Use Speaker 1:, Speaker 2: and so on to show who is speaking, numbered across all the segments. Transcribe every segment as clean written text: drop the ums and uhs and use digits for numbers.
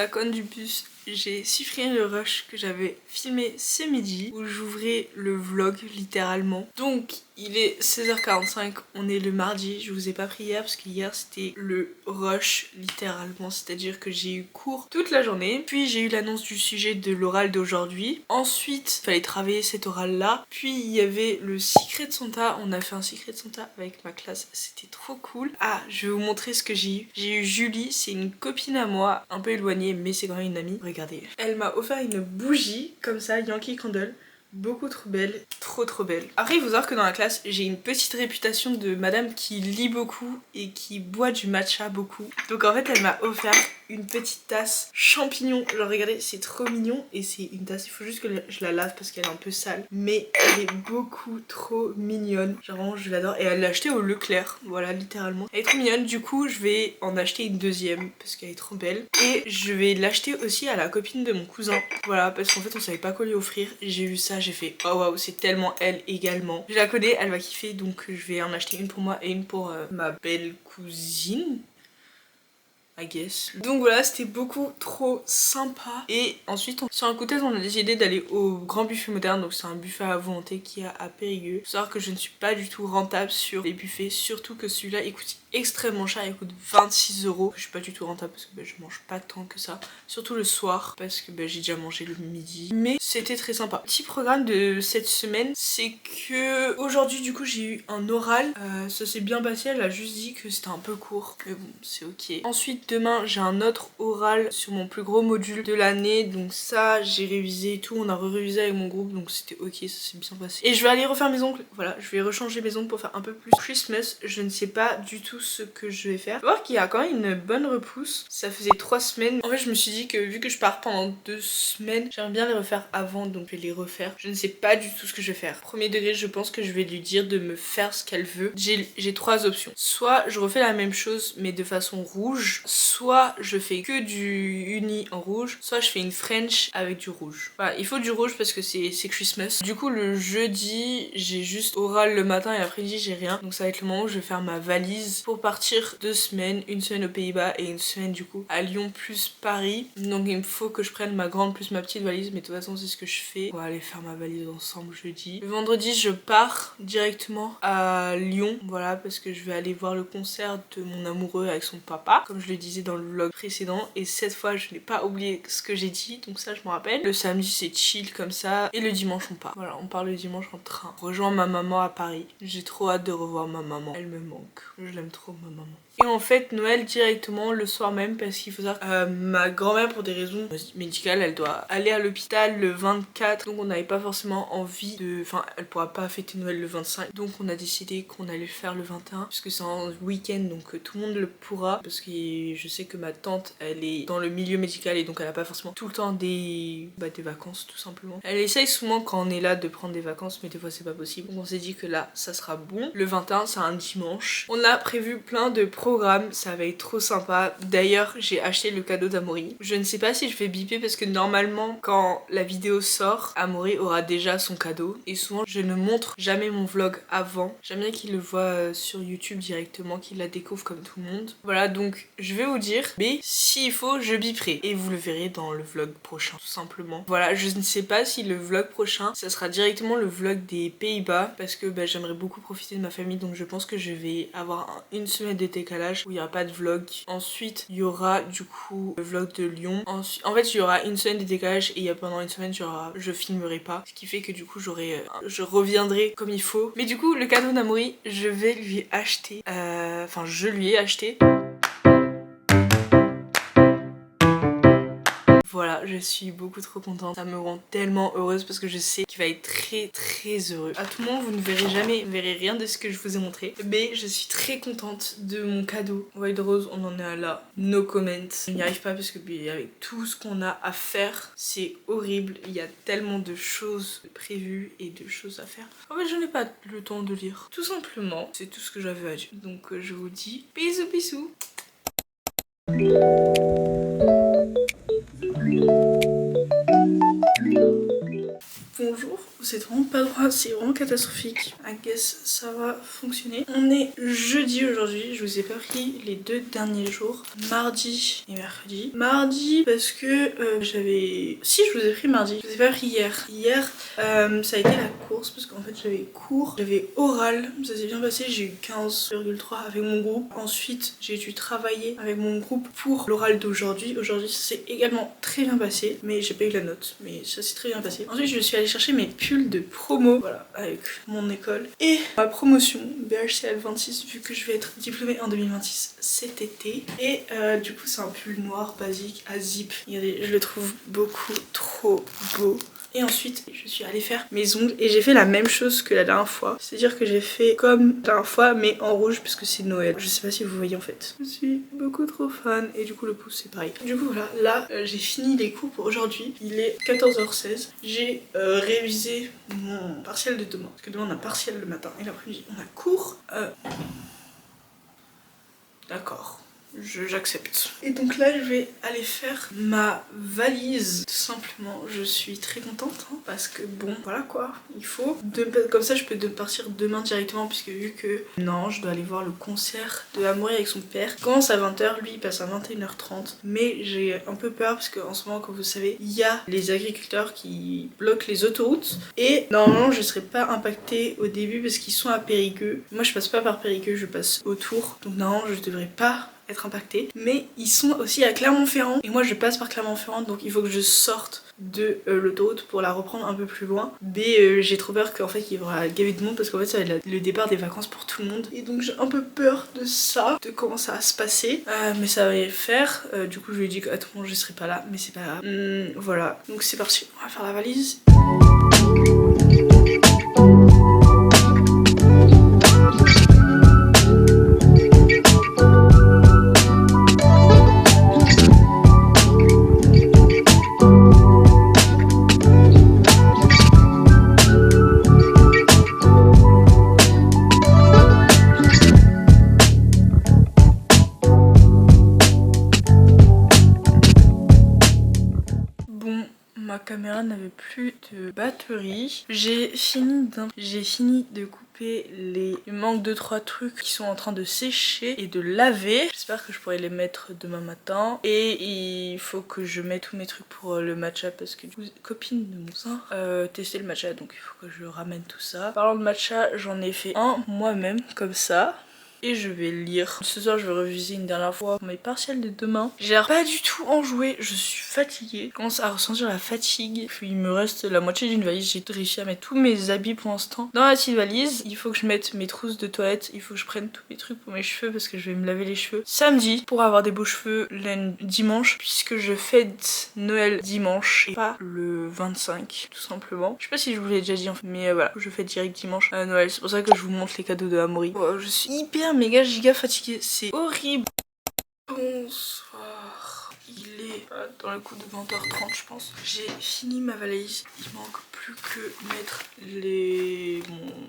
Speaker 1: la conne du bus, j'ai supprimé le rush que j'avais filmé ce midi où j'ouvrais le vlog littéralement. Donc il est 16h45, on est le mardi, je vous ai pas pris hier parce qu'hier c'était le rush littéralement, c'est-à-dire que j'ai eu cours toute la journée, puis j'ai eu l'annonce du sujet de l'oral d'aujourd'hui, ensuite il fallait travailler cet oral là, puis il y avait le Secret de Santa, on a fait un Secret de Santa avec ma classe, c'était trop cool. Ah, je vais vous montrer ce que j'ai eu. J'ai eu Julie, c'est une copine à moi, un peu éloignée mais c'est quand même une amie, regardez. Elle m'a offert une bougie comme ça, Yankee Candle. Beaucoup trop belle, trop belle. Après il faut savoir que dans la classe j'ai une petite réputation de madame qui lit beaucoup et qui boit du matcha beaucoup. Donc en fait elle m'a offert une petite tasse champignon. Genre regardez, c'est trop mignon et c'est une tasse, il faut juste que je la lave parce qu'elle est un peu sale. Mais elle est beaucoup trop mignonne. Genre vraiment je l'adore et elle l'a achetée au Leclerc, voilà littéralement. Elle est trop mignonne, du coup je vais en acheter une deuxième parce qu'elle est trop belle. Et je vais l'acheter aussi à la copine de mon cousin. Voilà, parce qu'en fait on savait pas quoi lui offrir. J'ai vu ça, j'ai fait oh waouh, c'est tellement elle également. Je la connais, elle va kiffer, donc je vais en acheter une pour moi et une pour ma belle cousine, I guess. Donc voilà, c'était beaucoup trop sympa. Et ensuite, sur un coup de tête, on a décidé d'aller au Grand Buffet Moderne. Donc c'est un buffet à volonté qui est à Périgueux. Faut savoir que je ne suis pas du tout rentable sur les buffets, surtout que celui-là il coûte extrêmement cher, il coûte 26 €. Je suis pas du tout rentable parce que je mange pas tant que ça, surtout le soir parce que j'ai déjà mangé le midi. Mais c'était très sympa. Petit programme de cette semaine, c'est que aujourd'hui du coup j'ai eu un oral. Ça s'est bien passé, elle a juste dit que c'était un peu court, mais bon c'est ok. Ensuite demain j'ai un autre oral sur mon plus gros module de l'année, donc ça j'ai révisé et tout, on a révisé avec mon groupe, donc c'était ok, ça s'est bien passé. Et je vais aller refaire mes ongles, voilà, je vais rechanger mes ongles pour faire un peu plus Christmas. Je ne sais pas du tout ce que je vais faire. Faut voir qu'il y a quand même une bonne repousse, ça faisait 3 semaines. En fait je me suis dit que vu que je pars pendant 2 semaines, j'aimerais bien les refaire avant, donc je vais les refaire. Je ne sais pas du tout ce que je vais faire. Premier degré, je pense que je vais lui dire de me faire ce qu'elle veut. J'ai 3 options. Soit je refais la même chose mais de façon rouge, soit je fais que du uni en rouge, soit je fais une French avec du rouge. Voilà, il faut du rouge parce que c'est Christmas. Du coup le jeudi, j'ai juste oral le matin et l'après-midi j'ai rien. Donc ça va être le moment où je vais faire ma valise pour partir 2 semaines, une semaine aux Pays-Bas et une semaine du coup à Lyon plus Paris. Donc il me faut que je prenne ma grande plus ma petite valise, mais de toute façon c'est ce que je fais. On va aller faire ma valise ensemble jeudi. Le vendredi je pars directement à Lyon, voilà, parce que je vais aller voir le concert de mon amoureux avec son papa, comme je le disais dans le vlog précédent, et cette fois je n'ai pas oublié ce que j'ai dit, donc ça je m'en rappelle. Le samedi c'est chill comme ça, et le dimanche on part. Voilà, on part le dimanche en train. Rejoins ma maman à Paris. J'ai trop hâte de revoir ma maman, elle me manque. Je l'aime trop ma maman. Et on fête Noël directement le soir même parce qu'il faut savoir que ma grand-mère pour des raisons médicales elle doit aller à l'hôpital le 24, donc on n'avait pas forcément envie de... Enfin elle pourra pas fêter Noël le 25, donc on a décidé qu'on allait le faire le 21 puisque c'est un week-end, donc tout le monde le pourra, parce que je sais que ma tante elle est dans le milieu médical et donc elle a pas forcément tout le temps des vacances tout simplement. Elle essaye souvent quand on est là de prendre des vacances mais des fois c'est pas possible, donc on s'est dit que là ça sera bon. Le 21 c'est un dimanche, on a prévu plein de programme, ça va être trop sympa. D'ailleurs j'ai acheté le cadeau d'Amaury. Je ne sais pas si je vais biper parce que normalement quand la vidéo sort, Amaury aura déjà son cadeau et souvent je ne montre jamais mon vlog avant. J'aime bien qu'il le voit sur YouTube directement, qu'il la découvre comme tout le monde. Voilà, donc je vais vous dire, mais s'il faut je biperai et vous le verrez dans le vlog prochain tout simplement. Voilà, je ne sais pas si le vlog prochain ça sera directement le vlog des Pays-Bas parce que j'aimerais beaucoup profiter de ma famille, donc je pense que je vais avoir une semaine de décalage où il n'y aura pas de vlog. Ensuite il y aura du coup le vlog de Lyon. Ensuite, en fait il y aura une semaine de décalage et pendant une semaine je filmerai pas, ce qui fait que du coup je reviendrai comme il faut. Mais du coup le cadeau d'Amaury je vais lui acheter, enfin je lui ai acheté. Voilà, je suis beaucoup trop contente. Ça me rend tellement heureuse parce que je sais qu'il va être très heureux. À tout moment, vous ne verrez jamais, vous ne verrez rien de ce que je vous ai montré. Mais je suis très contente de mon cadeau. White Rose, on en est à là. No comment. On n'y arrive pas parce que avec tout ce qu'on a à faire, c'est horrible. Il y a tellement de choses prévues et de choses à faire. En fait, je n'ai pas le temps de lire. Tout simplement, c'est tout ce que j'avais à dire. Donc je vous dis bisous bisous. Bonjour, vous êtes vraiment pas droit, c'est vraiment catastrophique. I guess ça va fonctionner. On est jeudi aujourd'hui, je vous ai pas pris les 2 derniers jours, mardi et mercredi. Mardi parce que j'avais... Si, je vous ai pris mardi, je vous ai pas pris hier. Hier, ça a été la course parce qu'en fait j'avais cours, j'avais oral, ça s'est bien passé, j'ai eu 15,3 avec mon groupe. Ensuite, j'ai dû travailler avec mon groupe pour l'oral d'aujourd'hui. Aujourd'hui, ça s'est également très bien passé, mais j'ai pas eu la note, mais ça s'est très bien passé. Ensuite, je suis allée chercher mes pulls de promo, voilà, avec mon école. Et ma promotion BHCL 26, vu que je vais être diplômée en 2026 cet été. Et du coup, c'est un pull noir basique à zip. Regardez, je le trouve beaucoup trop beau. Et ensuite, je suis allée faire mes ongles et j'ai fait la même chose que la dernière fois. C'est-à-dire que j'ai fait comme la dernière fois, mais en rouge parce que c'est Noël. Je sais pas si vous voyez en fait. Je suis beaucoup trop fan et du coup le pouce c'est pareil. Du coup voilà, là j'ai fini les cours pour aujourd'hui. Il est 14h16. J'ai révisé mon partiel de demain. Parce que demain on a partiel le matin et l'après-midi on a cours. D'accord. J'accepte. Et donc là je vais aller faire ma valise tout simplement. Je suis très contente hein, parce que bon voilà quoi, il faut comme ça je peux partir demain directement puisque vu que non je dois aller voir le concert de Amaury avec son père. Il commence à 20h, lui il passe à 21h30 mais j'ai un peu peur parce qu'en ce moment comme vous savez il y a les agriculteurs qui bloquent les autoroutes et normalement je serai pas impactée au début parce qu'ils sont à Périgueux. Moi je passe pas par Périgueux, je passe autour donc normalement je devrais pas être impacté, mais ils sont aussi à Clermont-Ferrand et moi je passe par Clermont-Ferrand donc il faut que je sorte de l'autoroute pour la reprendre un peu plus loin, mais j'ai trop peur qu'en fait il y aura gavé de monde parce qu'en fait ça va être le départ des vacances pour tout le monde et donc j'ai un peu peur de ça, de comment ça va se passer, mais ça va le faire. Du coup je lui ai dit qu'à tout moment je serai pas là mais c'est pas grave. Voilà donc c'est parti, on va faire la valise. Ma caméra n'avait plus de batterie. J'ai fini de couper il manque 2-3 trucs qui sont en train de sécher et de laver. J'espère que je pourrai les mettre demain matin. Et il faut que je mette tous mes trucs pour le matcha parce que du coup, copine de mon sein tester le matcha donc il faut que je ramène tout ça. Parlant de matcha, j'en ai fait un moi-même comme ça. Et je vais lire. Ce soir je vais réviser une dernière fois mes partiels de demain. J'ai l'air pas du tout enjouée, je suis fatiguée. Je commence à ressentir la fatigue. Puis il me reste la moitié d'une valise. J'ai réussi à mettre tous mes habits pour l'instant dans la petite valise. Il faut que je mette mes trousses de toilette. Il faut que je prenne tous mes trucs pour mes cheveux parce que je vais me laver les cheveux samedi pour avoir des beaux cheveux dimanche. Puisque je fête Noël dimanche et pas le 25 tout simplement. Je sais pas si je vous l'ai déjà dit en fait. Mais voilà, je fête direct dimanche à Noël. C'est pour ça que je vous montre les cadeaux de Amaury. Oh, je suis hyper méga giga fatiguée, c'est horrible. Bonsoir, il est dans le coup de 20h30 je pense. J'ai fini ma valise, il manque plus que mettre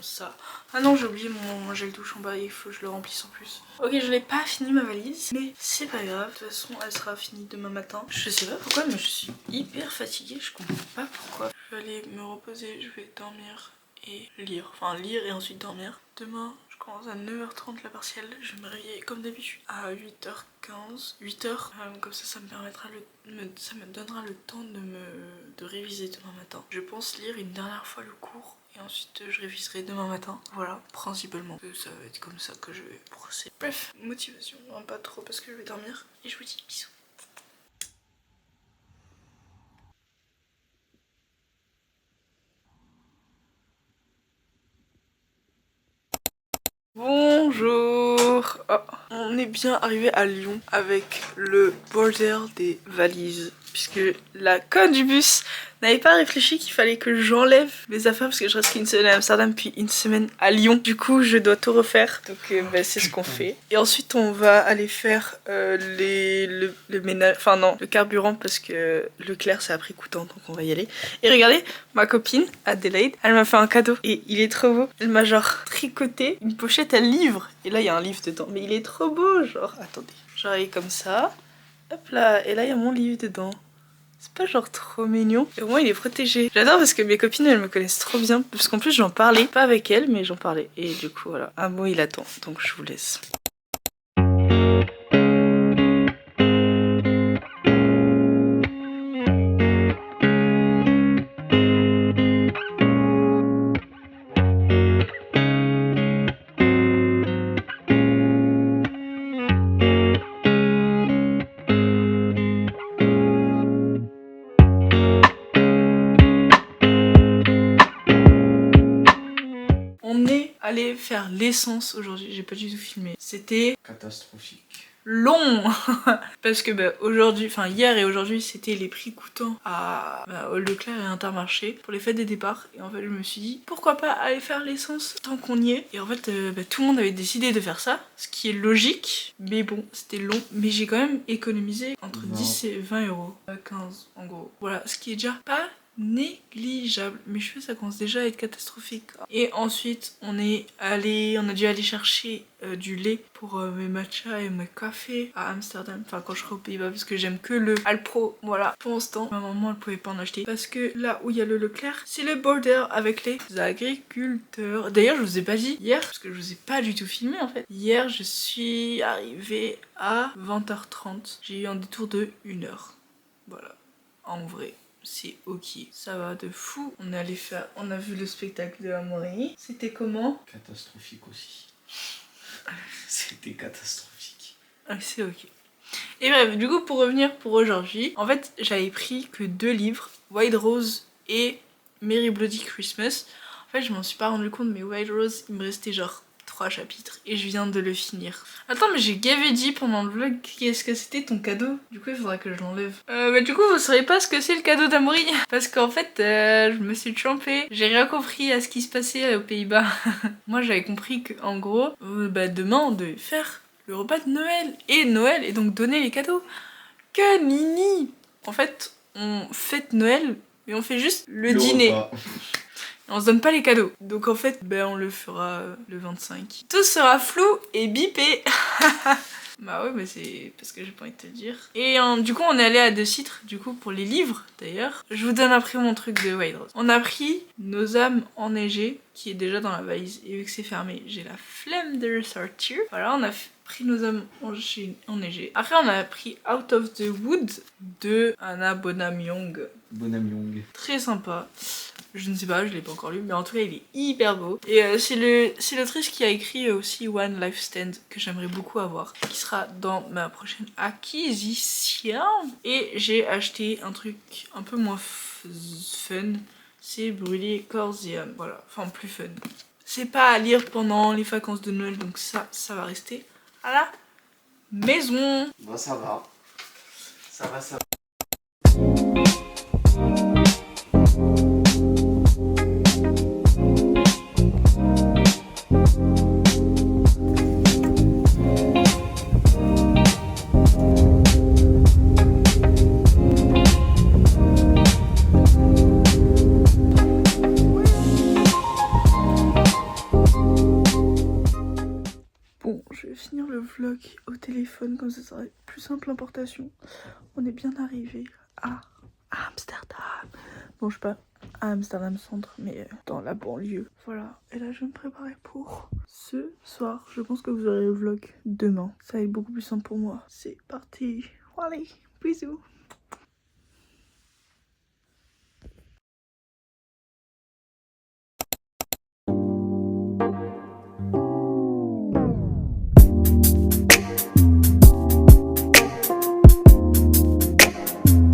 Speaker 1: ça. Ah non j'ai oublié mon gel douche en bas, il faut que je le remplisse en plus. Ok je n'ai pas fini ma valise, mais c'est pas grave, de toute façon elle sera finie demain matin. Je sais pas pourquoi mais je suis hyper fatiguée, je comprends pas pourquoi. Je vais aller me reposer, je vais dormir et lire, enfin lire et ensuite dormir. Demain je commence à 9h30 la partielle, je vais me réveiller comme d'habitude à 8h15, 8h, comme ça me permettra ça me donnera le temps de réviser demain matin. Je pense lire une dernière fois le cours et ensuite je réviserai demain matin, voilà, principalement. Ça va être comme ça que je vais procéder. Bref, motivation, non, pas trop parce que je vais dormir et je vous dis bisous. Bonjour. Oh, on est bien arrivé à Lyon avec le bordel des valises puisque la conne du bus n'avait pas réfléchi qu'il fallait que j'enlève mes affaires parce que je reste qu'une semaine à Amsterdam puis une semaine à Lyon. Du coup je dois tout refaire donc c'est ce qu'on fait. Et ensuite on va aller faire le ménage, enfin non le carburant parce que Leclerc c'est à prix coûtant donc on va y aller. Et regardez ma copine Adélaïde, elle m'a fait un cadeau et il est trop beau. Elle m'a genre tricoté une pochette à livre et là il y a un livre dedans mais il est trop beau genre attendez. Genre il est comme ça, hop là et là il y a mon livre dedans. C'est pas genre trop mignon. Et au moins il est protégé. J'adore parce que mes copines elles me connaissent trop bien. Parce qu'en plus j'en parlais. Pas avec elles mais j'en parlais. Et du coup voilà. Amo il attend. Donc je vous laisse. On est allé faire l'essence aujourd'hui, j'ai pas du tout filmé. C'était
Speaker 2: catastrophique.
Speaker 1: Long parce que aujourd'hui, enfin hier et aujourd'hui c'était les prix coûtants à Leclerc et Intermarché pour les fêtes des départs. Et en fait je me suis dit pourquoi pas aller faire l'essence tant qu'on y est. Et en fait tout le monde avait décidé de faire ça, ce qui est logique. Mais bon c'était long, mais j'ai quand même économisé entre 10 et 20 euros, 15 en gros. Voilà, ce qui est déjà pas négligeable. Mes cheveux ça commence déjà à être catastrophique. Et ensuite on a dû aller chercher du lait pour mes matchas et mes cafés à Amsterdam, enfin quand je serai aux Pays-Bas parce que j'aime que le Alpro. Voilà, pour l'instant ma maman elle pouvait pas en acheter parce que là où il y a le Leclerc c'est le border avec les agriculteurs. D'ailleurs je vous ai pas dit hier parce que je vous ai pas du tout filmé en fait. Hier je suis arrivée à 20h30, j'ai eu un détour de 1 heure. Voilà, en vrai c'est ok, ça va de fou. On a vu le spectacle de Amaury. C'était comment?
Speaker 2: Catastrophique aussi. C'était catastrophique.
Speaker 1: Ah, c'est ok. Et bref, du coup pour revenir pour aujourd'hui, en fait j'avais pris que 2 livres, White Rose et Merry Bloody Christmas. En fait je m'en suis pas rendu compte mais White Rose il me restait genre 3 chapitres et je viens de le finir. Attends mais j'ai gavé dit pendant le vlog qu'est-ce que c'était ton cadeau. Du coup il faudra que je l'enlève. Du coup vous saurez pas ce que c'est le cadeau d'Amaury parce qu'en fait je me suis trompée. J'ai rien compris à ce qui se passait aux Pays-Bas. Moi j'avais compris que en gros demain on devait faire le repas de Noël et donc donner les cadeaux. Que nini. En fait on fête Noël mais on fait juste le dîner.
Speaker 2: Repas.
Speaker 1: On se donne pas les cadeaux. Donc en fait, on le fera le 25. Tout sera flou et bipé. Bah ouais, mais c'est parce que j'ai pas envie de te le dire. Et du coup, on est allé à De Citre, du coup, pour les livres, d'ailleurs. Je vous donne après mon truc de White Rose. On a pris Nos âmes enneigées, qui est déjà dans la valise. Et vu que c'est fermé, j'ai la flemme de le sortir. Voilà, on a pris Nos âmes enneigées. Après, on a pris Out of the Wood de Anna Bonham Young.
Speaker 2: Bonham Young.
Speaker 1: Très sympa. Je ne sais pas, je l'ai pas encore lu, mais en tout cas il est hyper beau. Et c'est l'autrice qui a écrit aussi One Life Stand, que j'aimerais beaucoup avoir, qui sera dans ma prochaine acquisition. Et j'ai acheté un truc un peu moins fun, c'est Brûler corps et âme. Voilà, enfin plus fun. C'est pas à lire pendant les vacances de Noël, donc ça va rester à la maison.
Speaker 2: Bon, ça va. Ça va, ça va.
Speaker 1: Bon, je vais finir le vlog au téléphone, comme ça sera plus simple l'importation. On est bien arrivé à Amsterdam. Bon, je suis pas à Amsterdam centre, mais dans la banlieue. Voilà, et là je vais me préparer pour ce soir. Je pense que vous aurez le vlog demain. Ça va être beaucoup plus simple pour moi. C'est parti. Allez, bisous.